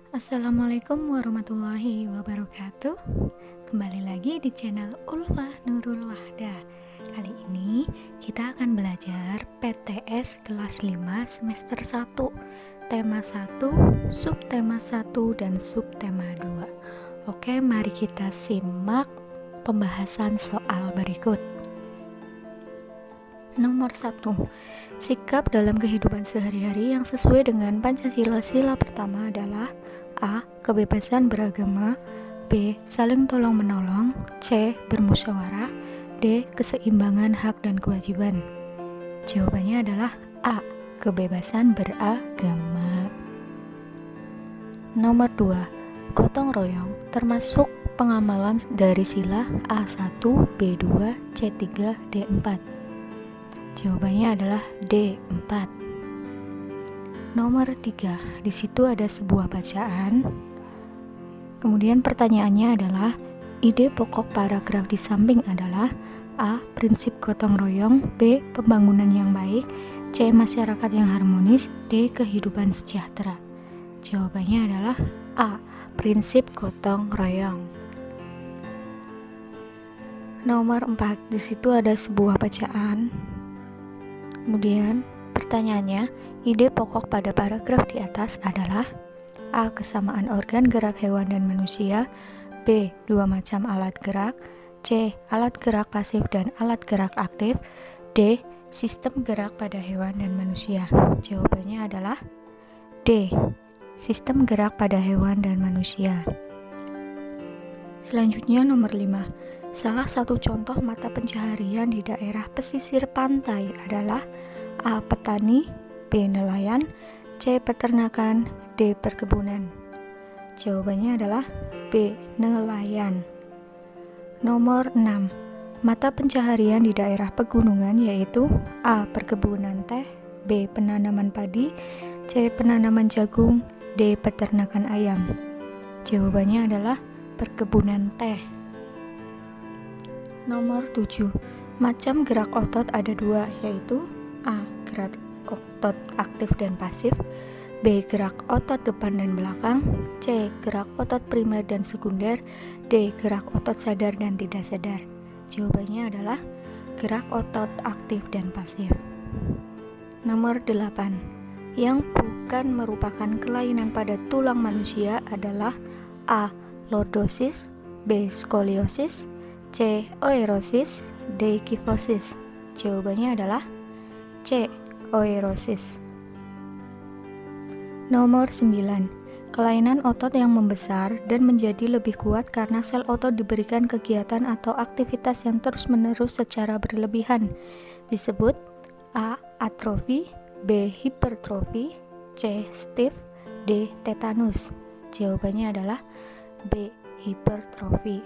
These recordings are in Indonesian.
Assalamualaikum warahmatullahi wabarakatuh. Kembali lagi di channel Ulfa Nurul Wahda. Kali ini kita akan belajar PTS kelas 5 semester 1, tema 1, subtema 1 dan subtema 2. Oke, mari kita simak pembahasan soal berikut. Nomor 1. Sikap dalam kehidupan sehari-hari yang sesuai dengan Pancasila. Sila pertama adalah A. Kebebasan beragama, B. Saling tolong-menolong, C. Bermusyawarah, D. Keseimbangan hak dan kewajiban. Jawabannya adalah A. Kebebasan beragama. Nomor 2. Gotong royong termasuk pengamalan dari sila A1, B2, C3, D4. Jawabannya adalah D4. Nomor 3, di situ ada sebuah bacaan. Kemudian pertanyaannya adalah, ide pokok paragraf di samping adalah A. Prinsip gotong royong, B. Pembangunan yang baik, C. Masyarakat yang harmonis, D. Kehidupan sejahtera. Jawabannya adalah A. Prinsip gotong royong. Nomor 4, di situ ada sebuah bacaan. Kemudian pertanyaannya, ide pokok pada paragraf di atas adalah A. Kesamaan organ gerak hewan dan manusia, B. Dua macam alat gerak, C. Alat gerak pasif dan alat gerak aktif, D. Sistem gerak pada hewan dan manusia. Jawabannya adalah D. Sistem gerak pada hewan dan manusia. Selanjutnya nomor 5. Salah satu contoh mata pencaharian di daerah pesisir pantai adalah A. Petani, B. Nelayan, C. Peternakan, D. Perkebunan. Jawabannya adalah B. Nelayan. Nomor 6. Mata pencaharian di daerah pegunungan yaitu A. Perkebunan teh, B. Penanaman padi, C. Penanaman jagung, D. Peternakan ayam. Jawabannya adalah perkebunan teh. Nomor 7. Macam gerak otot ada dua, yaitu A. Gerak otot aktif dan pasif, B. Gerak otot depan dan belakang, C. Gerak otot primer dan sekunder, D. Gerak otot sadar dan tidak sadar. Jawabannya adalah gerak otot aktif dan pasif. Nomor 8. Yang bukan merupakan kelainan pada tulang manusia adalah A. Lordosis, B. Skoliosis, C. Oerosis, D. Kifosis. Jawabannya adalah C. Oerosis. Nomor 9. Kelainan otot yang membesar dan menjadi lebih kuat karena sel otot diberikan kegiatan atau aktivitas yang terus-menerus secara berlebihan disebut A. Atrofi, B. Hipertrofi, C. Stiff, D. Tetanus. Jawabannya adalah B. Hipertrofi.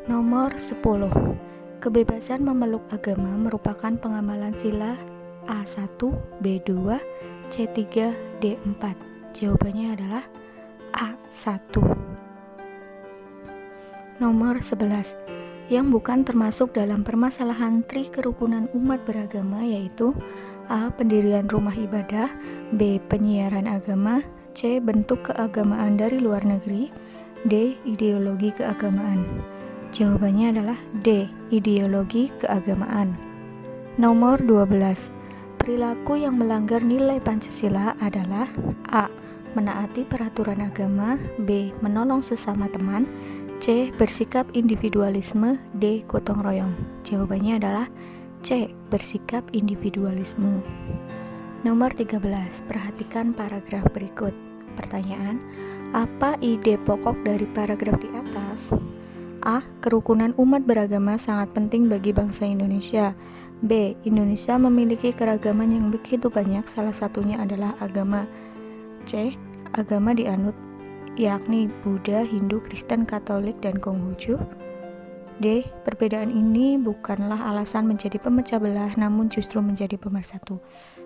Nomor 10. Kebebasan memeluk agama merupakan pengamalan sila A1, B2, C3, D4. Jawabannya adalah A1. Nomor 11. Yang bukan termasuk dalam permasalahan tri kerukunan umat beragama yaitu A. Pendirian rumah ibadah, B. Penyiaran agama, C. Bentuk keagamaan dari luar negeri, D. Ideologi keagamaan. Jawabannya adalah D. Ideologi keagamaan. Nomor 12. Perilaku yang melanggar nilai Pancasila adalah A. Menaati peraturan agama, B. Menolong sesama teman, C. Bersikap individualisme, D. Gotong royong. Jawabannya adalah C. Bersikap individualisme. Nomor 13. Perhatikan paragraf berikut. Pertanyaan, apa ide pokok dari paragraf di atas? A. Kerukunan umat beragama sangat penting bagi bangsa Indonesia. B. Indonesia memiliki keragaman yang begitu banyak, salah satunya adalah agama. C. Agama dianut yakni Buddha, Hindu, Kristen, Katolik, dan Konghucu. D. Perbedaan ini bukanlah alasan menjadi pemecah belah, namun justru menjadi pemersatu.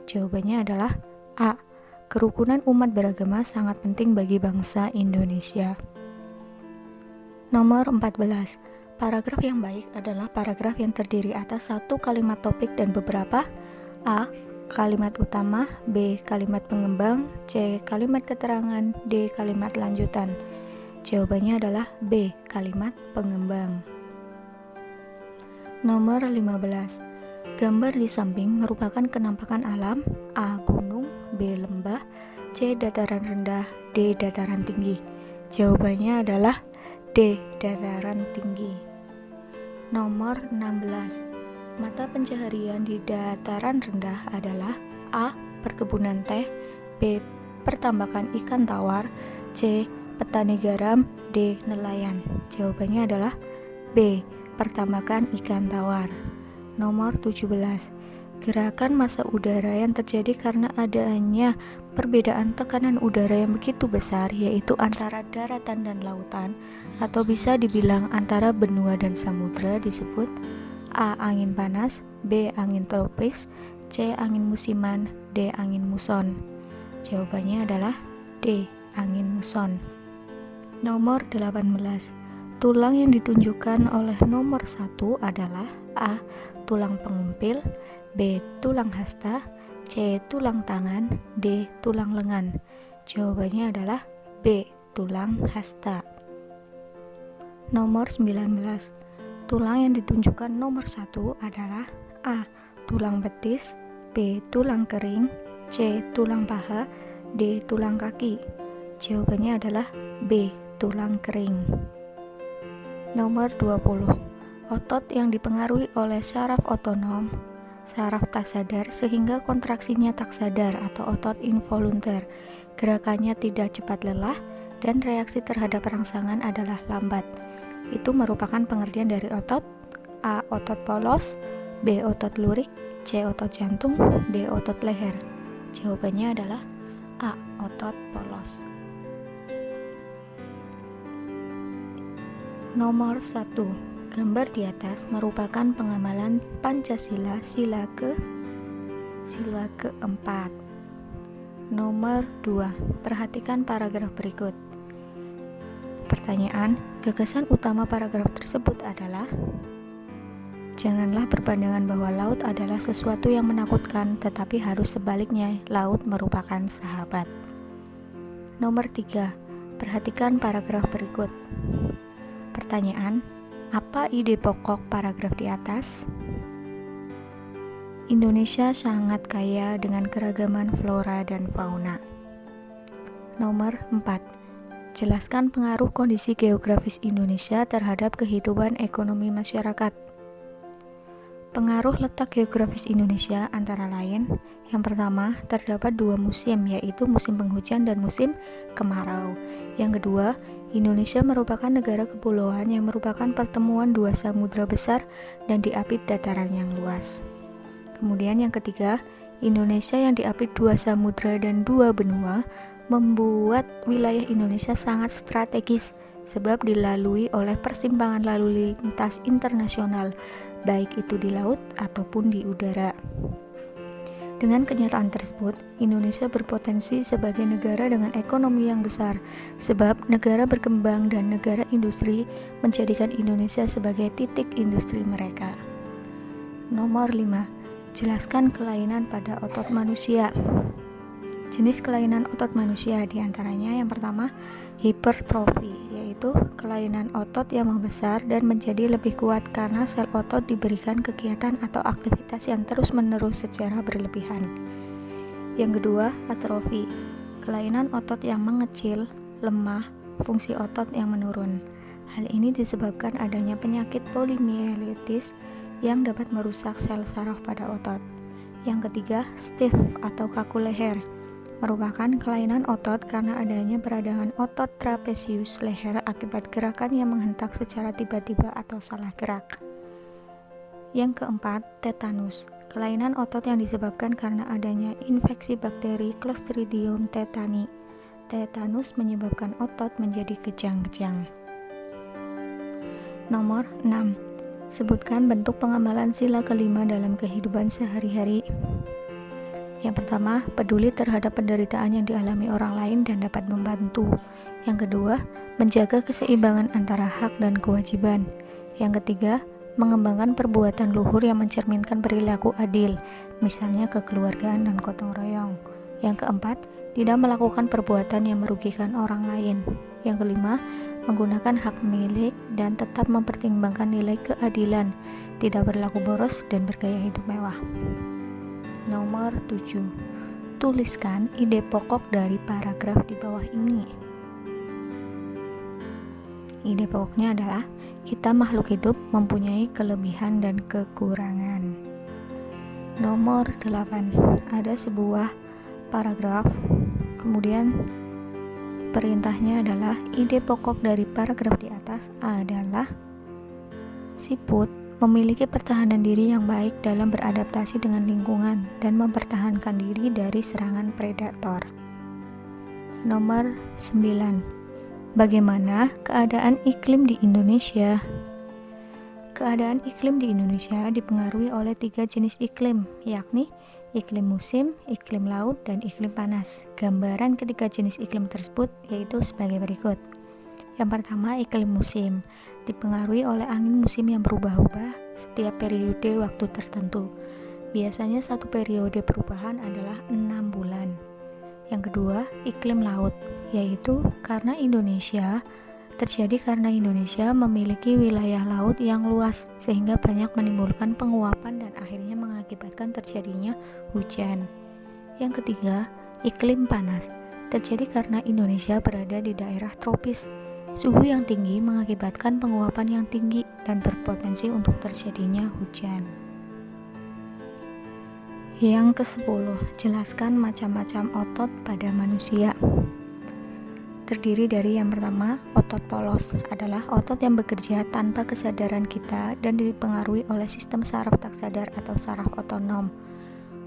Jawabannya adalah A. Kerukunan umat beragama sangat penting bagi bangsa Indonesia. Nomor 14. Paragraf yang baik adalah paragraf yang terdiri atas satu kalimat topik dan beberapa A. kalimat utama, B. kalimat pengembang, C. kalimat keterangan, D. kalimat lanjutan. Jawabannya adalah B. kalimat pengembang. Nomor 15. Gambar di samping merupakan kenampakan alam, A. gunung, B. lembah, C. dataran rendah, D. dataran tinggi. Jawabannya adalah D. dataran tinggi. Nomor 16. Mata pencaharian di dataran rendah adalah A. perkebunan teh, B. pertambakan ikan tawar, C. petani garam, D. nelayan. Jawabannya adalah B. pertambakan ikan tawar. Nomor 17. Gerakan massa udara yang terjadi karena adanya perbedaan tekanan udara yang begitu besar, yaitu antara daratan dan lautan, atau bisa dibilang antara benua dan samudra, disebut A. angin panas, B. angin tropis, C. angin musiman, D. angin muson. Jawabannya adalah D. angin muson. Nomor 18. Tulang yang ditunjukkan oleh nomor 1 adalah A. tulang pengumpil, B. tulang hasta, C. tulang tangan, D. tulang lengan. Jawabannya adalah B. tulang hasta. Nomor 19. Tulang yang ditunjukkan nomor 1 adalah A. tulang betis, B. tulang kering, C. tulang paha, D. tulang kaki. Jawabannya adalah B. tulang kering. Nomor 20. Otot yang dipengaruhi oleh saraf otonom, saraf tak sadar sehingga kontraksinya tak sadar atau otot involunter. Gerakannya tidak cepat lelah dan reaksi terhadap rangsangan adalah lambat. Itu merupakan pengertian dari otot. A. otot polos, B. otot lurik, C. otot jantung, D. otot leher. Jawabannya adalah A. otot polos. Nomor 1. Gambar di atas merupakan pengamalan Pancasila sila keempat. Nomor 2. Perhatikan paragraf berikut. Pertanyaan, gagasan utama paragraf tersebut adalah: janganlah berpandangan bahwa laut adalah sesuatu yang menakutkan, tetapi harus sebaliknya, laut merupakan sahabat. Nomor 3. Perhatikan paragraf berikut. Pertanyaan, apa ide pokok paragraf di atas? Indonesia sangat kaya dengan keragaman flora dan fauna. Nomor 4. Jelaskan pengaruh kondisi geografis Indonesia terhadap kehidupan ekonomi masyarakat. Pengaruh letak geografis Indonesia antara lain: yang pertama, terdapat 2 musim, yaitu musim penghujan dan musim kemarau. Yang kedua, Indonesia merupakan negara kepulauan yang merupakan pertemuan 2 samudra besar dan diapit dataran yang luas. Kemudian yang ketiga, Indonesia yang diapit 2 samudra dan 2 benua membuat wilayah Indonesia sangat strategis sebab dilalui oleh persimpangan lalu lintas internasional, baik itu di laut ataupun di udara. Dengan kenyataan tersebut, Indonesia berpotensi sebagai negara dengan ekonomi yang besar, sebab negara berkembang dan negara industri menjadikan Indonesia sebagai titik industri mereka. Nomor 5. Jelaskan kelainan pada otot manusia. Jenis kelainan otot manusia diantaranya yang pertama, hipertrofi, yaitu kelainan otot yang membesar dan menjadi lebih kuat karena sel otot diberikan kegiatan atau aktivitas yang terus-menerus secara berlebihan. Yang kedua, atrofi, kelainan otot yang mengecil, lemah, fungsi otot yang menurun. Hal ini disebabkan adanya penyakit polimielitis yang dapat merusak sel saraf pada otot. Yang ketiga, stiff atau kaku leher, merupakan kelainan otot karena adanya peradangan otot trapesius leher akibat gerakan yang menghentak secara tiba-tiba atau salah gerak. Yang keempat, tetanus, kelainan otot yang disebabkan karena adanya infeksi bakteri Clostridium tetani. Tetanus menyebabkan otot menjadi kejang-kejang. Nomor 6. Sebutkan bentuk pengamalan sila kelima dalam kehidupan sehari-hari. Yang pertama, peduli terhadap penderitaan yang dialami orang lain dan dapat membantu. Yang kedua, menjaga keseimbangan antara hak dan kewajiban. Yang ketiga, mengembangkan perbuatan luhur yang mencerminkan perilaku adil, misalnya kekeluargaan dan gotong royong. Yang keempat, tidak melakukan perbuatan yang merugikan orang lain. Yang kelima, menggunakan hak milik dan tetap mempertimbangkan nilai keadilan, tidak berlaku boros dan bergaya hidup mewah. Nomor 7. Tuliskan ide pokok dari paragraf di bawah ini. Ide pokoknya adalah kita makhluk hidup mempunyai kelebihan dan kekurangan. Nomor 8. Ada sebuah paragraf, kemudian perintahnya adalah ide pokok dari paragraf di atas adalah siput memiliki pertahanan diri yang baik dalam beradaptasi dengan lingkungan dan mempertahankan diri dari serangan predator. Nomor 9. Bagaimana keadaan iklim di Indonesia? Keadaan iklim di Indonesia dipengaruhi oleh 3 jenis iklim, yakni iklim musim, iklim laut, dan iklim panas. Gambaran ketiga jenis iklim tersebut yaitu sebagai berikut. Yang pertama, iklim musim dipengaruhi oleh angin musim yang berubah-ubah setiap periode waktu tertentu. Biasanya satu periode perubahan adalah 6 bulan. Yang kedua, iklim laut, yaitu karena Indonesia memiliki wilayah laut yang luas sehingga banyak menimbulkan penguapan dan akhirnya mengakibatkan terjadinya hujan. Yang ketiga, iklim panas, terjadi karena Indonesia berada di daerah tropis. Suhu yang tinggi mengakibatkan penguapan yang tinggi dan berpotensi untuk terjadinya hujan. Yang ke-10, jelaskan macam-macam otot pada manusia. Terdiri dari yang pertama, otot polos adalah otot yang bekerja tanpa kesadaran kita dan dipengaruhi oleh sistem saraf tak sadar atau saraf otonom.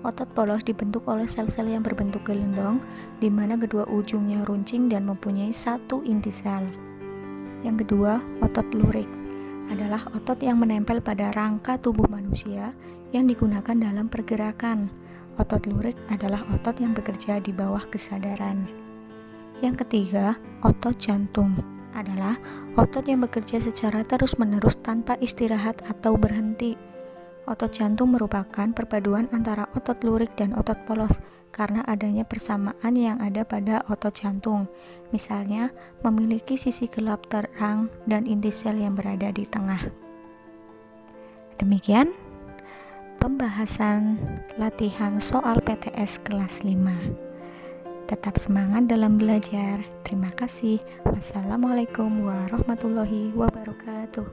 Otot polos dibentuk oleh sel-sel yang berbentuk gelendong, di mana kedua ujungnya runcing dan mempunyai satu inti sel. Yang kedua, otot lurik adalah otot yang menempel pada rangka tubuh manusia yang digunakan dalam pergerakan. Otot lurik adalah otot yang bekerja di bawah kesadaran. Yang ketiga, otot jantung adalah otot yang bekerja secara terus-menerus tanpa istirahat atau berhenti. Otot jantung merupakan perpaduan antara otot lurik dan otot polos karena adanya persamaan yang ada pada otot jantung. Misalnya, memiliki sisi gelap terang dan inti sel yang berada di tengah. Demikian pembahasan latihan soal PTS kelas 5. Tetap semangat dalam belajar. Terima kasih. Wassalamualaikum warahmatullahi wabarakatuh.